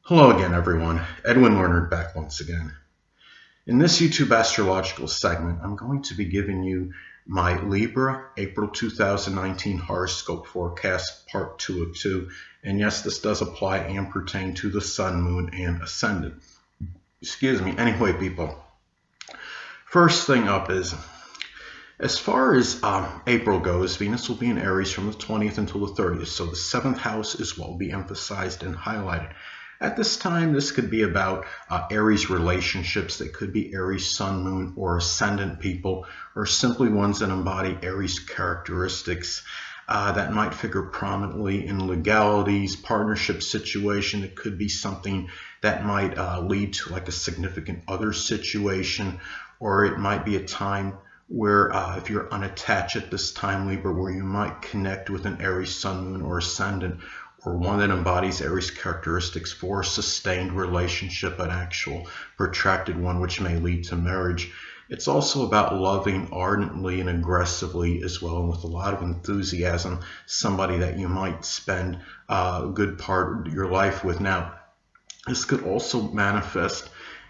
Hello again, everyone. Edwin Learnard back once again. In this YouTube astrological segment, I'm going to be giving you my Libra April 2019 horoscope forecast, part 2 of 2. And yes, this does apply and pertain to the sun, moon, and ascendant. Excuse me. Anyway, people, first thing up is, as far as April goes, Venus will be in Aries from the 20th until the 30th. So the 7th house is what will be emphasized and highlighted. At this time, this could be about Aries relationships. They could be Aries sun, moon, or ascendant people, or simply ones that embody Aries characteristics that might figure prominently in legalities, partnership situation. It could be something that might lead to like a significant other situation, or it might be a time where if you're unattached at this time, Libra, where you might connect with an Aries sun, moon, or ascendant, or one that embodies Aries characteristics for a sustained relationship, an actual protracted one, which may lead to marriage. It's also about loving ardently and aggressively as well, and with a lot of enthusiasm, somebody that you might spend a good part of your life with. Now, this could also manifest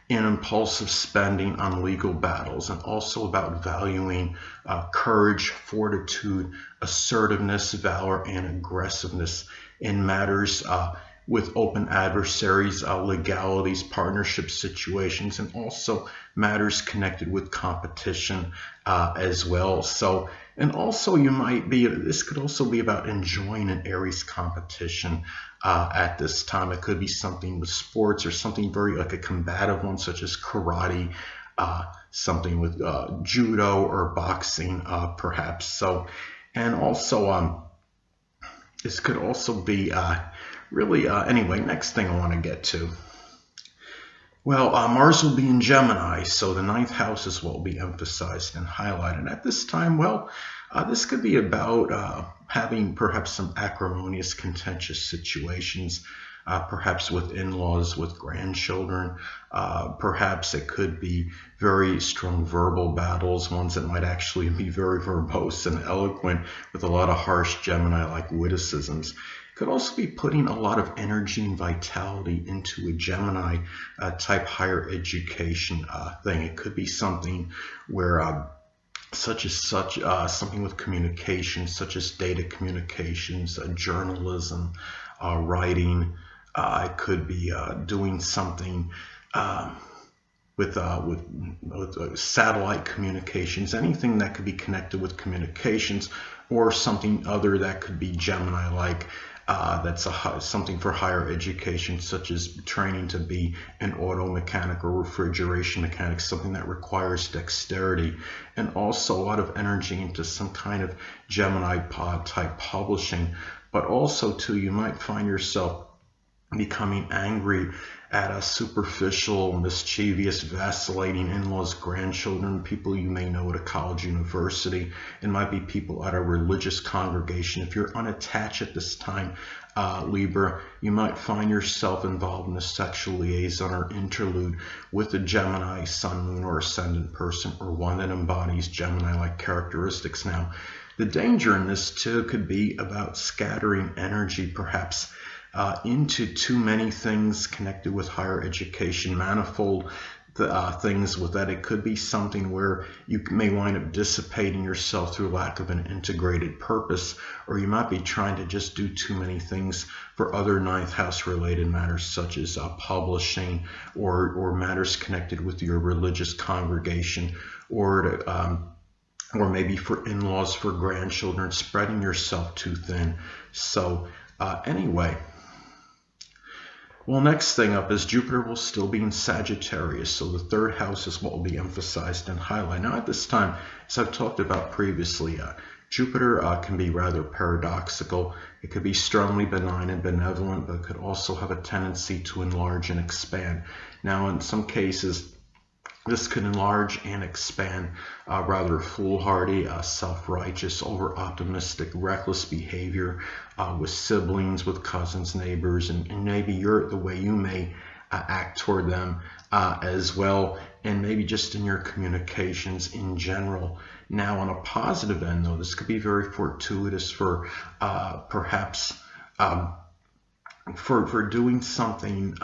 in impulsive spending on legal battles, and also about valuing courage, fortitude, assertiveness, valor, and aggressiveness in matters with open adversaries, legalities, partnership situations, and also matters connected with competition as well. So, and also you might be, this could also be about enjoying an Aries competition at this time. It could be something with sports, or something very like a combative one, such as karate, something with judo or boxing perhaps. So, and also this could also be really, anyway, next thing I want to get to. Well, Mars will be in Gemini, so the 9th house is what will be emphasized and highlighted at this time. Well, this could be about having perhaps some acrimonious, contentious situations, perhaps with in-laws, with grandchildren. Perhaps it could be very strong verbal battles, ones that might actually be very verbose and eloquent, with a lot of harsh Gemini-like witticisms. Could also be putting a lot of energy and vitality into a Gemini type higher education thing. It could be something where something with communication, such as data communications, journalism, writing. It could be doing something with satellite communications, anything that could be connected with communications, or something other that could be Gemini-like. That's something for higher education, such as training to be an auto mechanic or refrigeration mechanic, something that requires dexterity, and also a lot of energy into some kind of Gemini type publishing. But also too, you might find yourself becoming angry at a superficial, mischievous, vacillating in-laws, grandchildren, people you may know at a college, university. It might be people at a religious congregation. If you're unattached at this time, Libra, you might find yourself involved in a sexual liaison or interlude with a Gemini, sun, moon, or ascendant person, or one that embodies Gemini-like characteristics. Now, the danger in this too could be about scattering energy, perhaps into too many things connected with higher education, manifold things with that. It could be something where you may wind up dissipating yourself through lack of an integrated purpose, or you might be trying to just do too many things for other 9th house related matters, such as publishing, or matters connected with your religious congregation, or maybe for in-laws, for grandchildren, spreading yourself too thin. So anyway. Well, next thing up is Jupiter will still be in Sagittarius, so the 3rd house is what will be emphasized and highlighted. Now, at this time, as I've talked about previously, Jupiter can be rather paradoxical. It could be strongly benign and benevolent, but could also have a tendency to enlarge and expand. Now, in some cases, this could enlarge and expand rather foolhardy, self-righteous, over-optimistic, reckless behavior with siblings, with cousins, neighbors, and maybe the way you may act toward them as well, and maybe just in your communications in general. Now, on a positive end, though, this could be very fortuitous for perhaps for doing something,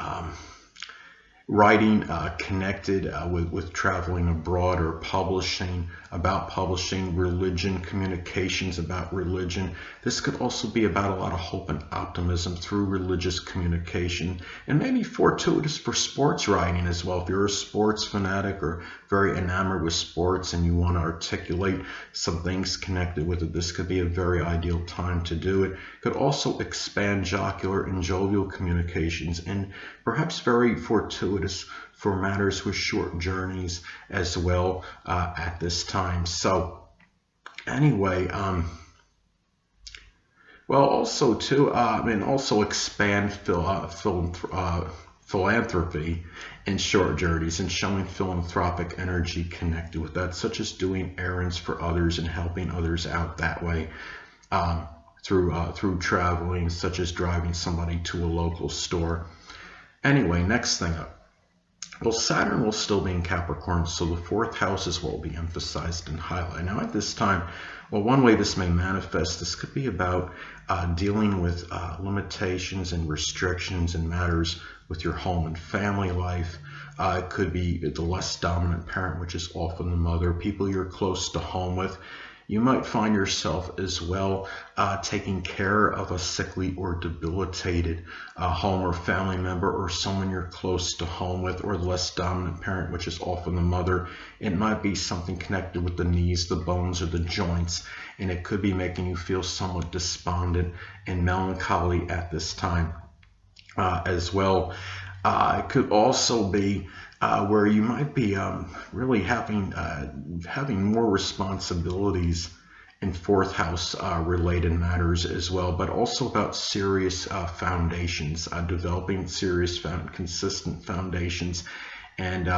writing connected with traveling abroad, or publishing, about publishing, religion, communications about religion. This could also be about a lot of hope and optimism through religious communication, and maybe fortuitous for sports writing as well. If you're a sports fanatic or very enamored with sports and you want to articulate some things connected with it, this could be a very ideal time to do it. Could also expand jocular and jovial communications, and perhaps very fortuitous for matters with short journeys as well at this time. So anyway, well, also too, and also expand philanthropy in short journeys, and showing philanthropic energy connected with that, such as doing errands for others and helping others out that way. Through traveling, such as driving somebody to a local store. Anyway, next thing up. Well, Saturn will still be in Capricorn, so the fourth house is what will be emphasized and highlighted. Now at this time, well, one way this may manifest, this could be about dealing with limitations and restrictions and matters with your home and family life. It could be the less dominant parent, which is often the mother, people you're close to home with. You might find yourself as well taking care of a sickly or debilitated home or family member, or someone you're close to home with, or the less dominant parent, which is often the mother. It might be something connected with the knees, the bones, or the joints, and it could be making you feel somewhat despondent and melancholy at this time as well. It could also be where you might be really having more responsibilities in fourth house related matters as well, but also about serious foundations, developing serious, consistent foundations, and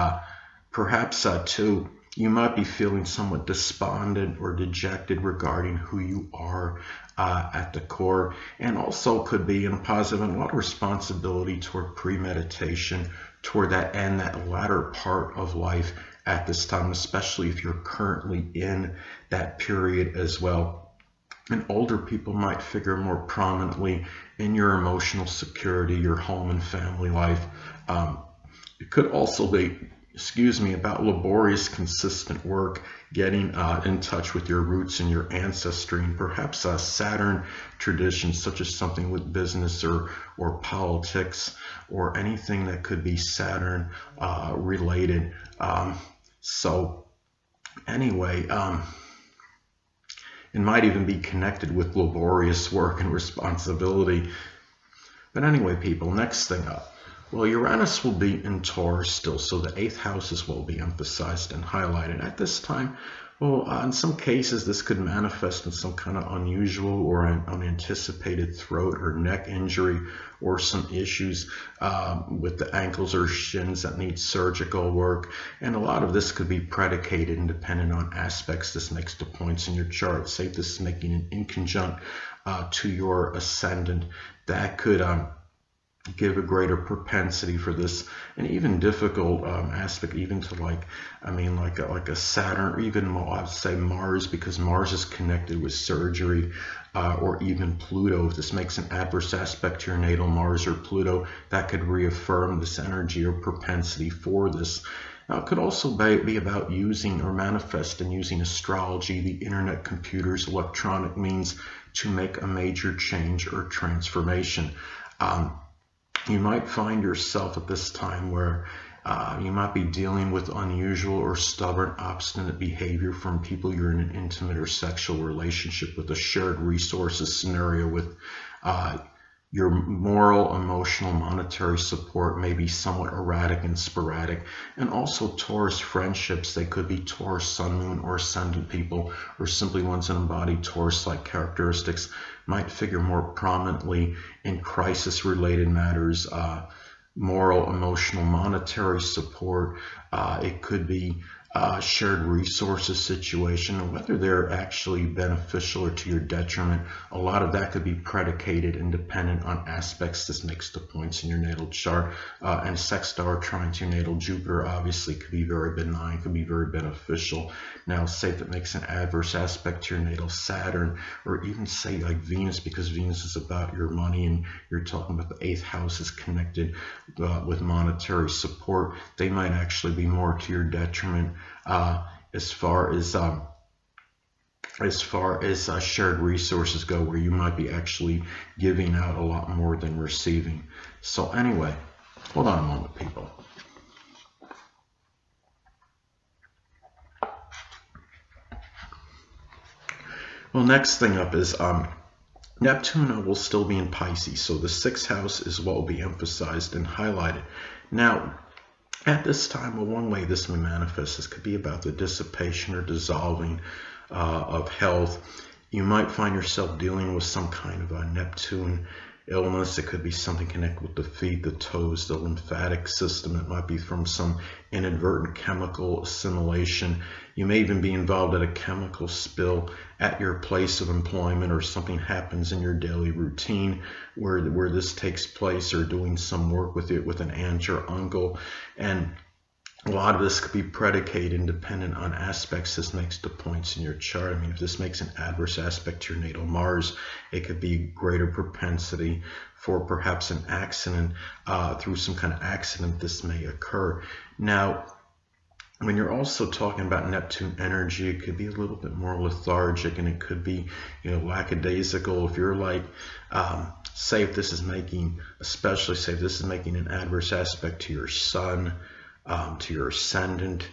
perhaps too, you might be feeling somewhat despondent or dejected regarding who you are at the core, and also could be in a positive and a lot of responsibility toward premeditation, toward that end, that latter part of life at this time, especially if you're currently in that period as well. And older people might figure more prominently in your emotional security, your home and family life. It could also be, about laborious, consistent work, getting in touch with your roots and your ancestry, and perhaps Saturn traditions, such as something with business or politics, or anything that could be Saturn related. So anyway, it might even be connected with laborious work and responsibility. But anyway, people, next thing up. Well, Uranus will be in Taurus still, so the 8th house is what will be emphasized and highlighted at this time. Well, in some cases, this could manifest in some kind of unusual or unanticipated throat or neck injury, or some issues with the ankles or shins that need surgical work. And a lot of this could be predicated and dependent on aspects this makes to points in your chart. Say this is making an inconjunct to your ascendant, that could give a greater propensity for this, and even difficult aspect, even to like a Saturn, or even I would say Mars, because Mars is connected with surgery, or even Pluto. If this makes an adverse aspect to your natal Mars or Pluto, that could reaffirm this energy or propensity for this. Now, it could also be about using or manifest and using astrology, the internet, computers, electronic means to make a major change or transformation. You might find yourself at this time where you might be dealing with unusual or stubborn, obstinate behavior from people you're in an intimate or sexual relationship with, a shared resources scenario with. Your moral, emotional, monetary support may be somewhat erratic and sporadic. And also Taurus friendships, they could be Taurus sun, moon, or ascendant people, or simply ones that embody Taurus-like characteristics, might figure more prominently in crisis-related matters, moral, emotional, monetary support. It could be shared resources situation, and whether they're actually beneficial or to your detriment. A lot of that could be predicated and dependent on aspects this makes to points in your natal chart. And sextile trine to your natal Jupiter obviously could be very benign, could be very beneficial. Now, say if it makes an adverse aspect to your natal Saturn, or even say like Venus, because Venus is about your money and you're talking about the 8th house is connected with monetary support, they might actually be more to your detriment as far as shared resources go, where you might be actually giving out a lot more than receiving. So anyway, hold on a moment, people. Well, next thing up is Neptune will still be in Pisces, so the 6th house is what will be emphasized and highlighted. Now, at this time, well, one way this may manifest, this could be about the dissipation or dissolving of health. You might find yourself dealing with some kind of a Neptune illness. It could be something connected with the feet, the toes, the lymphatic system. It might be from some inadvertent chemical assimilation. You may even be involved at a chemical spill at your place of employment, or something happens in your daily routine where this takes place, or doing some work with it with an aunt or uncle. And a lot of this could be predicated and dependent on aspects this makes to points in your chart. I mean, if this makes an adverse aspect to your natal Mars, it could be greater propensity for perhaps an accident. Through some kind of accident, this may occur. Now, when you're also talking about Neptune energy, it could be a little bit more lethargic, and it could be, lackadaisical. If you're like, say if this is making, especially say if this is making an adverse aspect to your sun, to your Ascendant,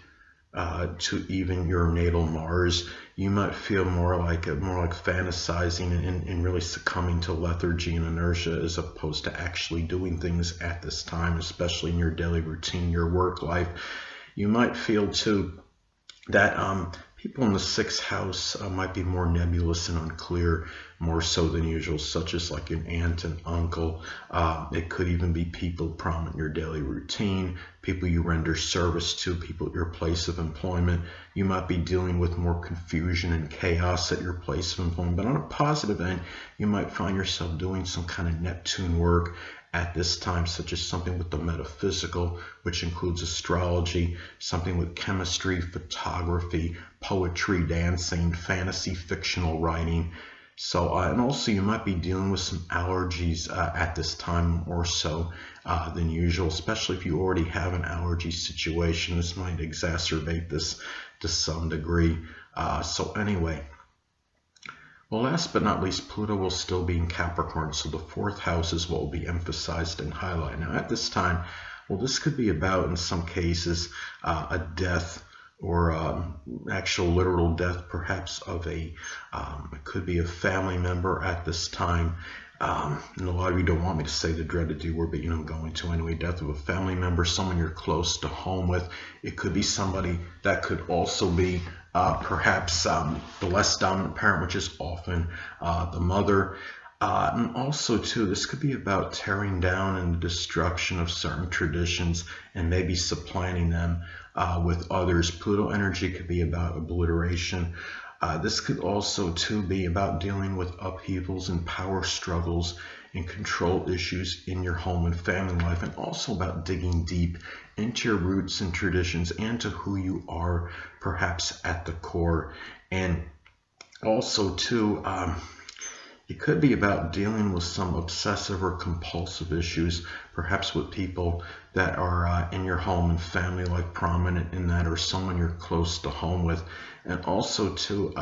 to even your natal Mars, you might feel more like fantasizing and really succumbing to lethargy and inertia, as opposed to actually doing things at this time, especially in your daily routine, your work life. You might feel too that people in the 6th house might be more nebulous and unclear, more so than usual, such as like an aunt and uncle. It could even be people prominent in your daily routine, people you render service to, people at your place of employment. You might be dealing with more confusion and chaos at your place of employment. But on a positive end, you might find yourself doing some kind of Neptune work at this time, such as something with the metaphysical, which includes astrology, something with chemistry, photography, poetry, dancing, fantasy, fictional writing. So, and also you might be dealing with some allergies at this time, more so than usual, especially if you already have an allergy situation. This might exacerbate this to some degree. So anyway, well, last but not least, Pluto will still be in Capricorn, so the 4th house is what will be emphasized and highlighted. Now, at this time, well, this could be about, in some cases, a death, or actual literal death, perhaps of it could be a family member at this time. And a lot of you don't want me to say the dreaded D word, but I'm going to anyway. Death of a family member, someone you're close to home with. It could be somebody that could also be perhaps the less dominant parent, which is often the mother. And also, too, this could be about tearing down and the destruction of certain traditions and maybe supplanting them with others. Pluto energy could be about obliteration. This could also, too, be about dealing with upheavals and power struggles and control issues in your home and family life, and also about digging deep into your roots and traditions and to who you are, perhaps at the core. And also, too, it could be about dealing with some obsessive or compulsive issues, perhaps with people that are in your home and family, like prominent in that, or someone you're close to home with. And also, too,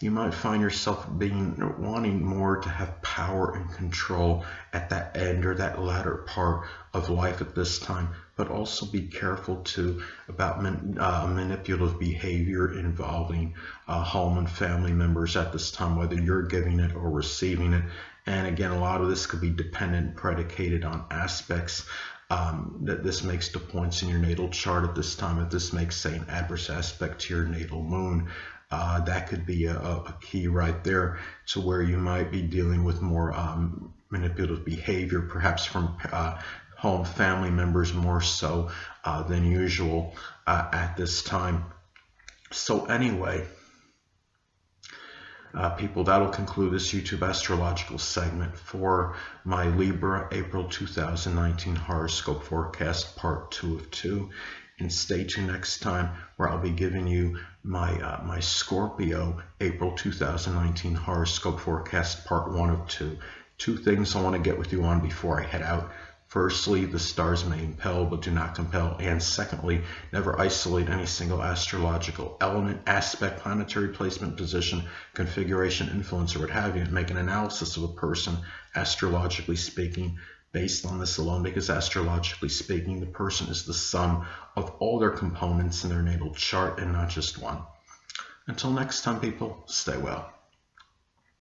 you might find yourself wanting more to have power and control at that end or that latter part of life at this time. But also be careful too about manipulative behavior involving home and family members at this time, whether you're giving it or receiving it. And again, a lot of this could be dependent and predicated on aspects that this makes to points in your natal chart at this time. If this makes, say, an adverse aspect to your natal moon, that could be a key right there to where you might be dealing with more manipulative behavior, perhaps from home family members more so than usual at this time. So anyway, people, that'll conclude this YouTube astrological segment for my Libra April 2019 horoscope forecast, part 2 of 2. And stay tuned next time, where I'll be giving you my my Scorpio April 2019 horoscope forecast, part 1 of 2. Two things I want to get with you on before I head out. Firstly, the stars may impel but do not compel. And secondly, never isolate any single astrological element, aspect, planetary placement, position, configuration, influence, or what have you, and make an analysis of a person, astrologically speaking, based on this alone, because astrologically speaking, the person is the sum of all their components in their natal chart and not just one. Until next time, people, stay well.